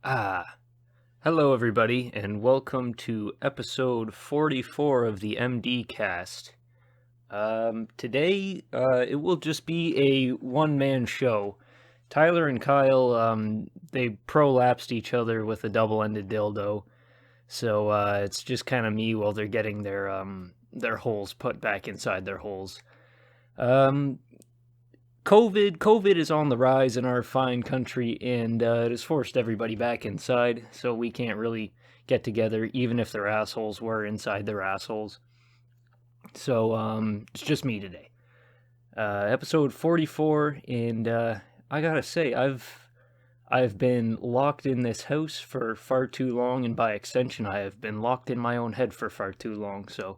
Ah, hello everybody, and welcome to episode 44 of the MD cast. Today, it will just be a one-man show. Tyler and Kyle, they prolapsed each other with a double-ended dildo, so, it's just kind of me while they're getting their holes put back inside their holes. Um, COVID is on the rise in our fine country, and it has forced everybody back inside, so we can't really get together, even if their assholes were inside their assholes. So it's just me today. Episode 44, and I gotta say, I've been locked in this house for far too long, and by extension, I have been locked in my own head for far too long. So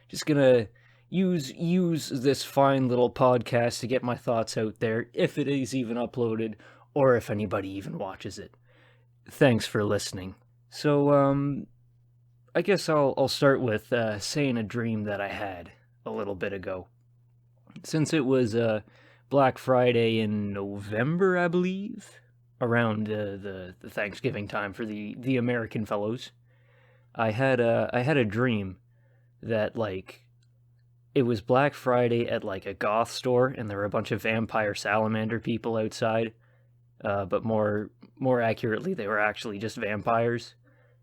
just gonna use this fine little podcast to get my thoughts out there, if it is even uploaded, or if anybody even watches it. Thanks for listening. So, I guess I'll start with saying a dream that I had a little bit ago. Since it was Black Friday in November, I believe, around the Thanksgiving time for the American fellows, I had a dream that it was Black Friday at like a goth store, and there were a bunch of vampire salamander people outside. But more accurately, they were actually just vampires,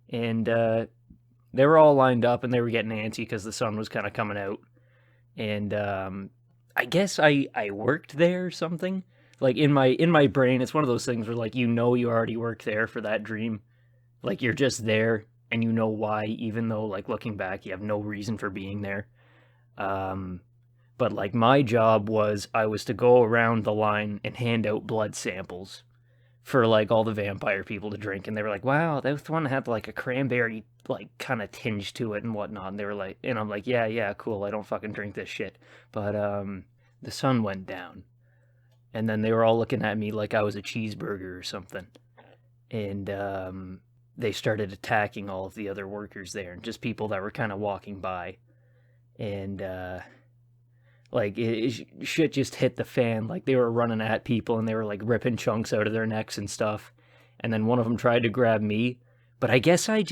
and they were all lined up, and they were getting antsy because the sun was kind of coming out. And I guess I worked there or something. Like in my brain, it's one of those things where you already worked there for that dream. Like you're just there and you know why, even though like looking back, you have no reason for being there. Um, but like my job was I was to go around the line and hand out blood samples for like all the vampire people to drink, and they were like, "Wow, that one had like a cranberry like kind of tinge to it and whatnot." And they were like, and I'm like, "Yeah, yeah, cool. I don't fucking drink this shit." But the sun went down, and then they were all looking at me like I was a cheeseburger or something, and they started attacking all of the other workers there and just people that were kind of walking by, and shit just hit the fan. Like they were running at people and they were like ripping chunks out of their necks and stuff. And then one of them tried to grab me, but I guess I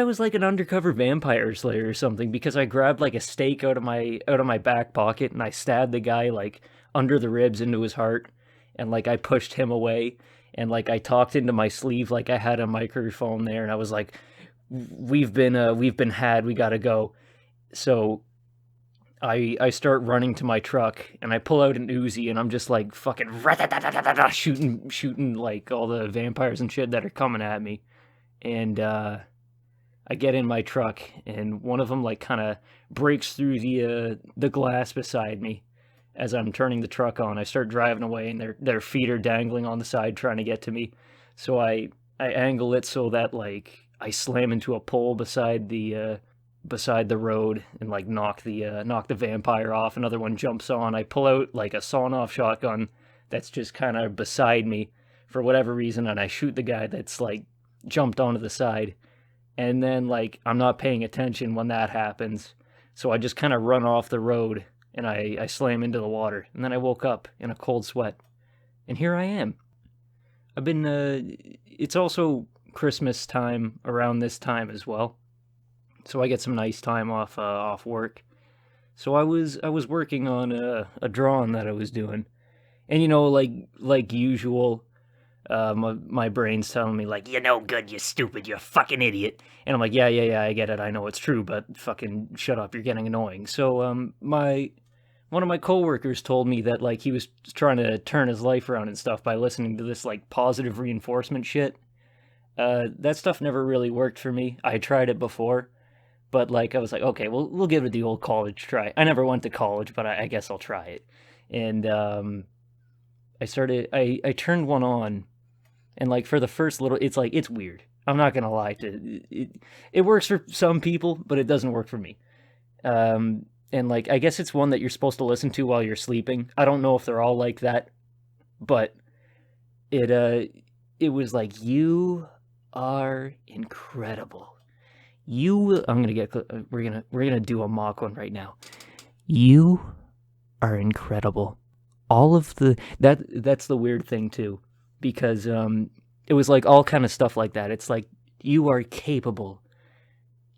was like an undercover vampire slayer or something, because I grabbed like a stake out of my back pocket and I stabbed the guy like under the ribs into his heart, and like I pushed him away, and like I talked into my sleeve like I had a microphone there, and I was like, we've been had, we got to go. So I start running to my truck and I pull out an Uzi and I'm just like fucking shooting like all the vampires and shit that are coming at me. And I get in my truck and one of them like kind of breaks through the glass beside me as I'm turning the truck on. I start driving away and their feet are dangling on the side trying to get to me. So I angle it so that like I slam into a pole beside the road and like knock the vampire off. Another one jumps on. I pull out like a sawn off shotgun that's just kind of beside me for whatever reason, and I shoot the guy that's like jumped onto the side. And then like I'm not paying attention when that happens, so I just kind of run off the road and I slam into the water. And then I woke up in a cold sweat, and here I am. I've been. It's also Christmas time around this time as well, so I get some nice time off work. So I was working on a drawing that I was doing, and like usual, my brain's telling me like, "You're no good, you stupid, you fucking idiot," and I'm like, "Yeah, yeah, yeah, I get it, I know it's true, but fucking shut up, you're getting annoying." So my one of my coworkers told me that like he was trying to turn his life around and stuff by listening to this like positive reinforcement shit. That stuff never really worked for me. I tried it before, but like I was like, okay, well, we'll give it the old college try. I never went to college, but I guess I'll try it. And I turned one on, and like for the first little, it's like it's weird. I'm not gonna lie to it works for some people, but it doesn't work for me. And like I guess it's one that you're supposed to listen to while you're sleeping. I don't know if they're all like that, but it it was like, you are incredible. I'm gonna get. We're gonna do a mock one right now. You are incredible. All of the that's the weird thing too, because it was like all kind of stuff like that. It's like, you are capable.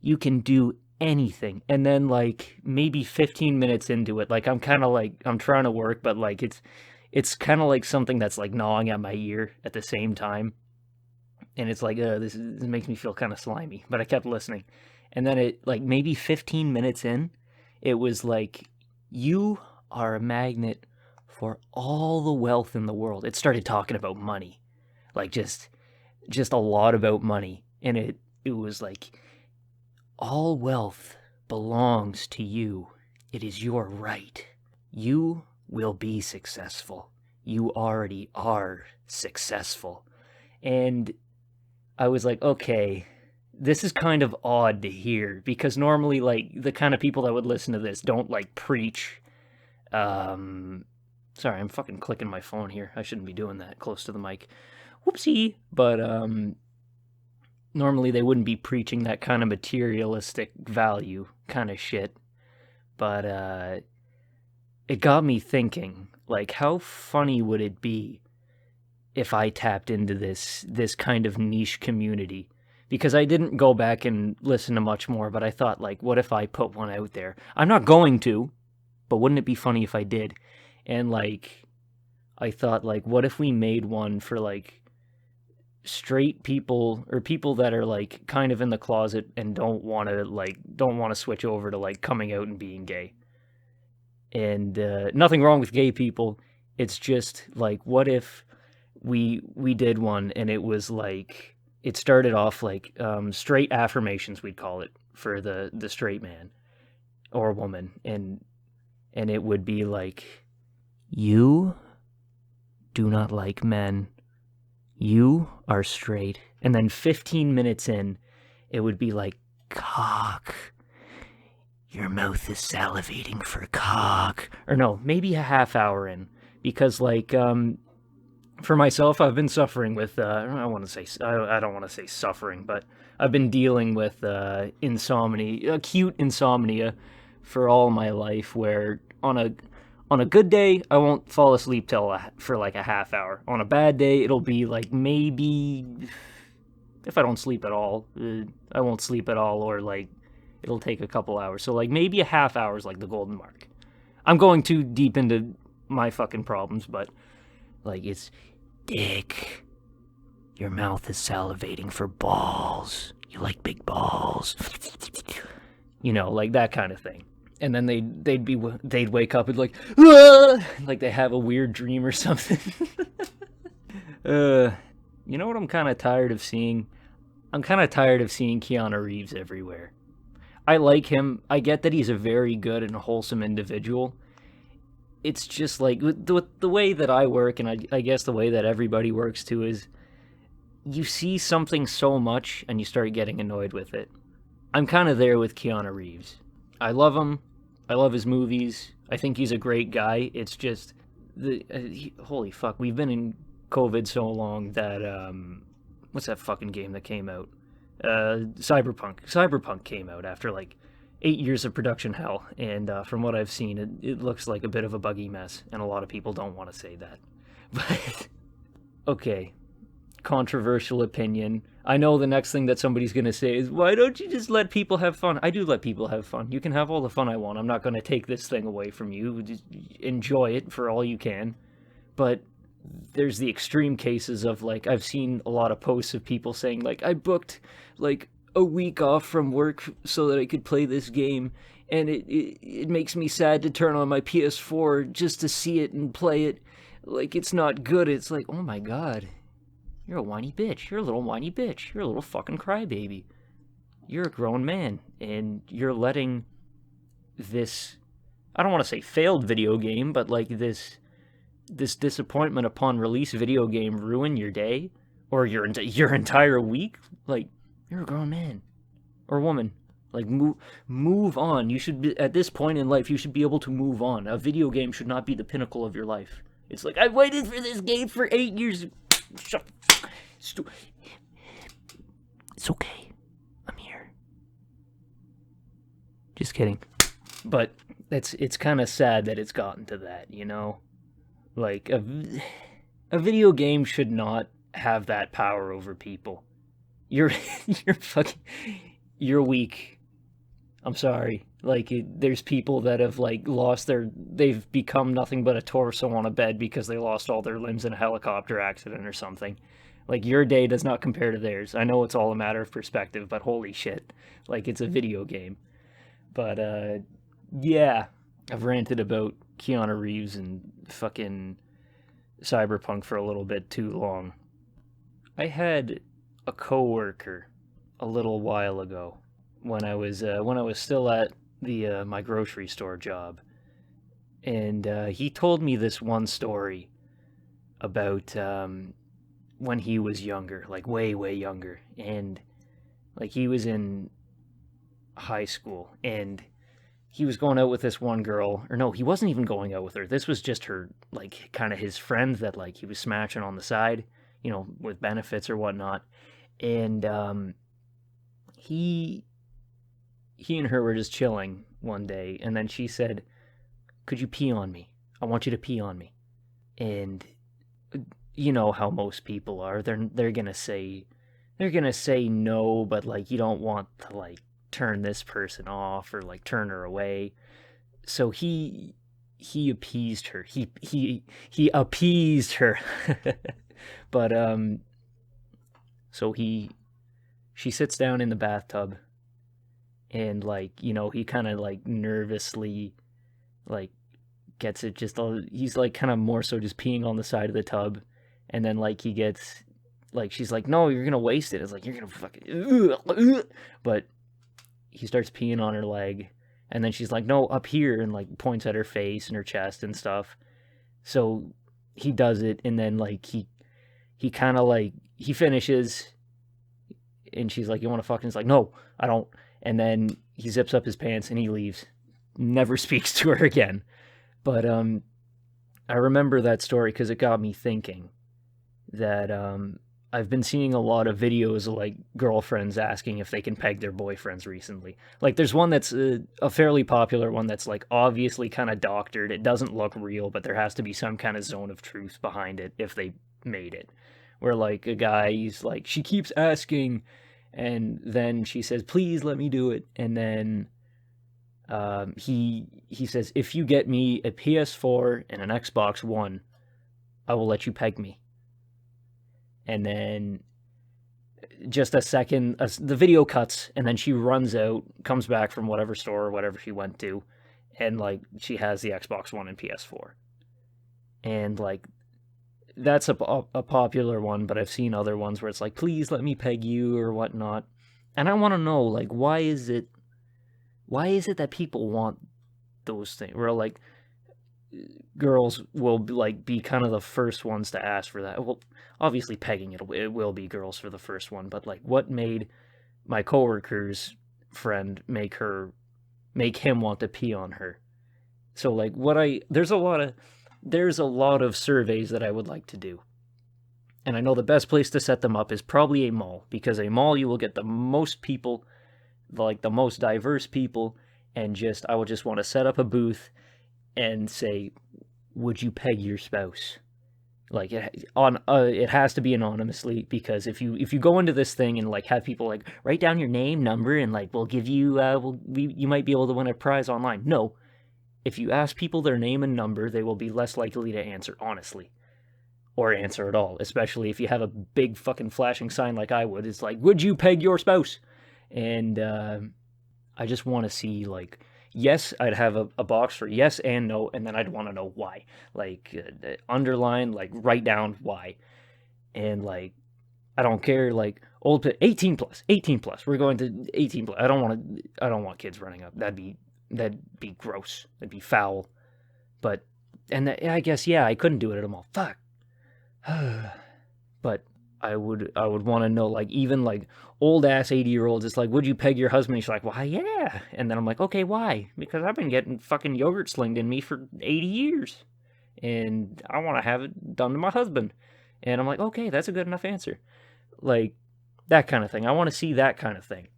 You can do anything. And then like maybe 15 minutes into it, like I'm kind of like, I'm trying to work, but like it's kind of like something that's like gnawing at my ear at the same time. And it's like, this makes me feel kind of slimy, but I kept listening. And then it, like, maybe 15 minutes in, it was like, you are a magnet for all the wealth in the world. It started talking about money, like just a lot about money. And it was like, all wealth belongs to you. It is your right. You will be successful. You already are successful. And I was like, okay, this is kind of odd to hear, because normally, like, the kind of people that would listen to this don't, like, preach. Sorry, I'm fucking clicking my phone here. I shouldn't be doing that close to the mic. Whoopsie. But, normally they wouldn't be preaching that kind of materialistic value kind of shit. But, it got me thinking, like, how funny would it be if I tapped into this kind of niche community? Because I didn't go back and listen to much more, but I thought, like, what if I put one out there? I'm not going to, but wouldn't it be funny if I did? And, like, I thought, like, what if we made one for, like, straight people, or people that are, like, kind of in the closet and don't want to switch over to, like, coming out and being gay. And nothing wrong with gay people. It's just, like, what if we did one, and it was like, it started off like straight affirmations, we'd call it, for the straight man or woman, and it would be like, you do not like men, you are straight. And then 15 minutes in, it would be like, cock, your mouth is salivating for cock. Or no, maybe a half hour in, because like for myself, I've been suffering with, I don't want to say suffering, but I've been dealing with insomnia, acute insomnia, for all my life, where on a good day, I won't fall asleep for like a half hour. On a bad day, it'll be like, maybe, if I don't sleep at all, I won't sleep at all, or like, it'll take a couple hours. So like, maybe a half hour is like the golden mark. I'm going too deep into my fucking problems, but like, it's, dick, your mouth is salivating for balls. You like big balls. You know, like that kind of thing. And then they'd wake up and like, ah! Like they have a weird dream or something. You know what I'm kind of tired of seeing? I'm kind of tired of seeing Keanu Reeves everywhere. I like him. I get that he's a very good and wholesome individual. It's just like, the way that I work, and I guess the way that everybody works too, is you see something so much and you start getting annoyed with it. I'm kind of there with Keanu Reeves. I love him. I love his movies. I think he's a great guy. It's just, holy fuck, we've been in COVID so long that, what's that fucking game that came out? Cyberpunk. Cyberpunk came out after like 8 years of production hell, and from what I've seen, it looks like a bit of a buggy mess, and a lot of people don't want to say that. But, okay, controversial opinion. I know the next thing that somebody's going to say is, why don't you just let people have fun? I do let people have fun. You can have all the fun I want. I'm not going to take this thing away from you. Just enjoy it for all you can. But there's the extreme cases of, like, I've seen a lot of posts of people saying, like, I booked, like, a week off from work so that I could play this game, and it makes me sad to turn on my PS4 just to see it and play it. Like, it's not good. It's like, oh my god, you're a whiny bitch. You're a little whiny bitch. You're a little fucking crybaby. You're a grown man, and you're letting this, I don't want to say failed video game, but like this disappointment upon release video game ruin your day or your entire week. Like, you're a grown man or woman. Like, move on. You should be, at this point in life, you should be able to move on. A video game should not be the pinnacle of your life. It's like, I've waited for this game for 8 years. Shut. It's okay. I'm here. Just kidding. But it's kind of sad that it's gotten to that, you know? Like, a video game should not have that power over people. You're you're fucking you're weak. I'm sorry. Like there's people that have like they've become nothing but a torso on a bed because they lost all their limbs in a helicopter accident or something. Like your day does not compare to theirs. I know it's all a matter of perspective, but holy shit. Like it's a video game. But yeah, I've ranted about Keanu Reeves and fucking Cyberpunk for a little bit too long. I had a coworker a little while ago when I was still at the my grocery store job, and he told me this one story about when he was younger, like way younger, and like he was in high school, and he was going out with this one girl, or no, he wasn't even going out with her. This was just her, like, kind of his friend that like he was smashing on the side, with benefits or whatnot, and he he and her were just chilling one day, and then she said, "Could you pee on me? I want you to pee on me." And you know how most people are. They're gonna say no, but like you don't want to like turn this person off or like turn her away. So he appeased her. He appeased her. But so she sits down in the bathtub, and like he kind of like nervously like gets it just all, he's like kind of more so just peeing on the side of the tub, and then like he gets like she's like, no, you're gonna waste it. It's like, you're gonna fucking but he starts peeing on her leg, and then she's like, no, up here, and like points at her face and her chest and stuff. So he does it, and then like he kind of like he finishes, and she's like, you want to fuck? And he's like, no, I don't. And then he zips up his pants and he leaves, never speaks to her again. But I remember that story because it got me thinking that I've been seeing a lot of videos of like girlfriends asking if they can peg their boyfriends recently. Like there's one that's a fairly popular one that's like obviously kind of doctored. It doesn't look real, but there has to be some kind of zone of truth behind it if they made it. Where like a guy, he's like, she keeps asking, and then she says, please let me do it. And then he says, if you get me a PS4 and an Xbox One, I will let you peg me. And then just a second, the video cuts, and then she runs out, comes back from whatever store or whatever she went to, and like she has the Xbox One and PS4. And like that's a popular one, but I've seen other ones where it's like, please let me peg you or whatnot. And I want to know, like, why is it that people want those things? Where like girls will like be kind of the first ones to ask for that. Well, obviously pegging it will be girls for the first one, but like what made my coworker's friend make him want to pee on her? So like there's a lot of surveys that I would like to do. And I know the best place to set them up is probably a mall, because a mall you will get the most people, like the most diverse people, and I would just want to set up a booth and say, would you peg your spouse? Like it has to be anonymously, because if you go into this thing and like have people like write down your name, number, and like we'll give you you might be able to win a prize online. No, if you ask people their name and number, they will be less likely to answer honestly, or answer at all. Especially if you have a big fucking flashing sign like I would. It's like, would you peg your spouse? And I just want to see like, yes, I'd have a box for yes and no, and then I'd want to know why. Like underline, like write down why. And like I don't care, like 18 plus. We're going to 18 plus. I don't want kids running up. That'd be gross. That'd be foul. But I guess I couldn't do it at a mall. Fuck. But I would want to know, like, even like old ass 80-year-olds, it's like, would you peg your husband? She's like, why, yeah. And then I'm like, okay, why? Because I've been getting fucking yogurt slinged in me for 80 years. And I want to have it done to my husband. And I'm like, okay, that's a good enough answer. Like, that kind of thing. I want to see that kind of thing.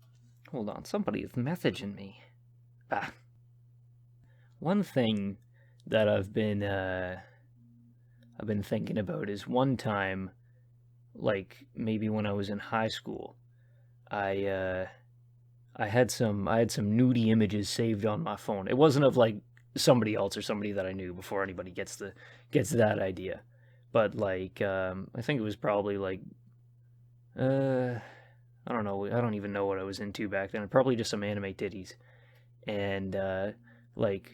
Hold on, somebody is messaging me. One thing that I've been thinking about is one time like maybe when I was in high school, I I had some nudie images saved on my phone. It wasn't of like somebody else or somebody that I knew before anybody gets that idea. But like I think it was probably like uh I don't know. I don't even know what I was into back then. Probably just some anime titties. And like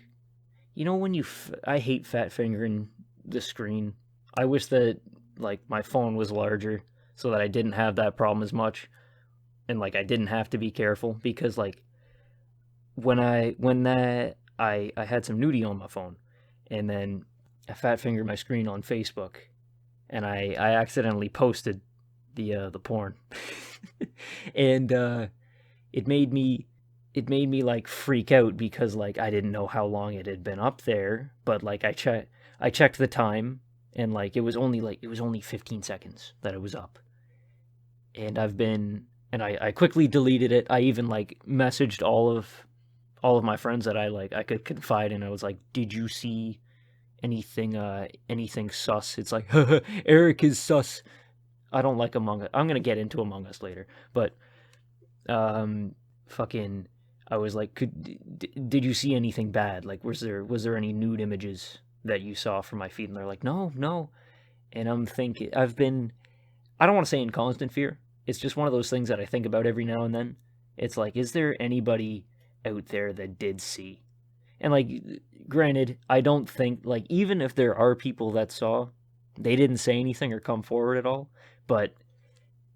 when I hate fat fingering the screen. I wish that like my phone was larger so that I didn't have that problem as much and like I didn't have to be careful because like when I had some nudie on my phone and then I fat fingered my screen on Facebook and I accidentally posted the porn. And it made me like freak out because like I didn't know how long it had been up there, but like I checked the time and like it was only 15 seconds that it was up. And I quickly deleted it. I even like messaged all of my friends that I could confide in. I was like, "Did you see anything sus?" It's like, "Eric is sus." I don't like Among Us. I'm going to get into Among Us later, but um fucking I was like, did you see anything bad? Like was there any nude images that you saw from my feed?" And they're like, "No, no." And I'm thinking I don't want to say in constant fear. It's just one of those things that I think about every now and then. It's like, is there anybody out there that did see? And like, granted, I don't think like even if there are people that saw, they didn't say anything or come forward at all. But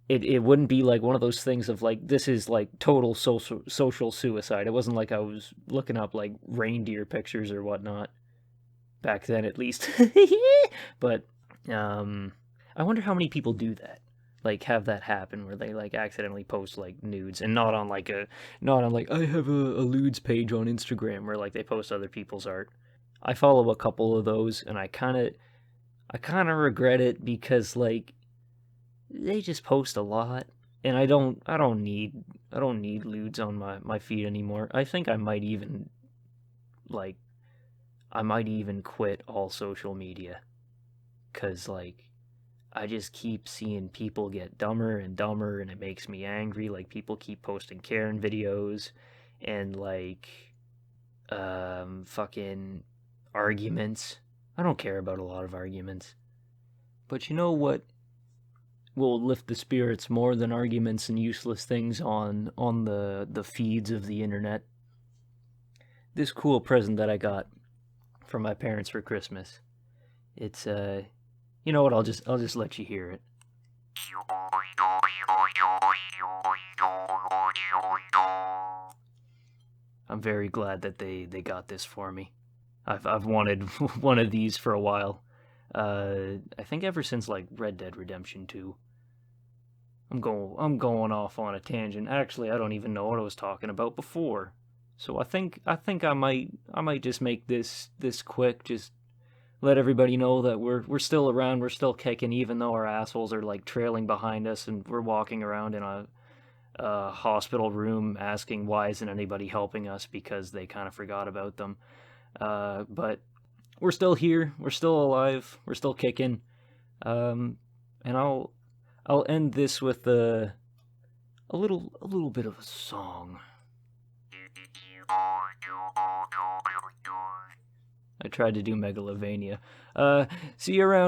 it wouldn't be like one of those things of like this is like total social suicide. It wasn't like I was looking up like reindeer pictures or whatnot back then, at least. But um, I wonder how many people do that. Like have that happen where they like accidentally post like nudes and not on like I have a nudes page on Instagram where like they post other people's art. I follow a couple of those and I kind of regret it because like they just post a lot and I don't need nudes on my feed anymore. I think like I might even quit all social media cuz like I just keep seeing people get dumber and dumber and it makes me angry. Like people keep posting Karen videos and like fucking arguments. I don't care about a lot of arguments. But you know what will lift the spirits more than arguments and useless things on the feeds of the internet? This cool present that I got from my parents for Christmas. It's you know what, I'll just let you hear it. I'm very glad that they got this for me. I've wanted one of these for a while. I think ever since like Red Dead Redemption 2. I'm going off on a tangent. Actually, I don't even know what I was talking about before. So I think I might just make this quick. Just let everybody know that we're still around. We're still kicking, even though our assholes are like trailing behind us, and we're walking around in a hospital room asking why isn't anybody helping us because they kind of forgot about them. But we're still here. We're still alive. We're still kicking. And I'll end this with a little bit of a song. I tried to do Megalovania. See you around.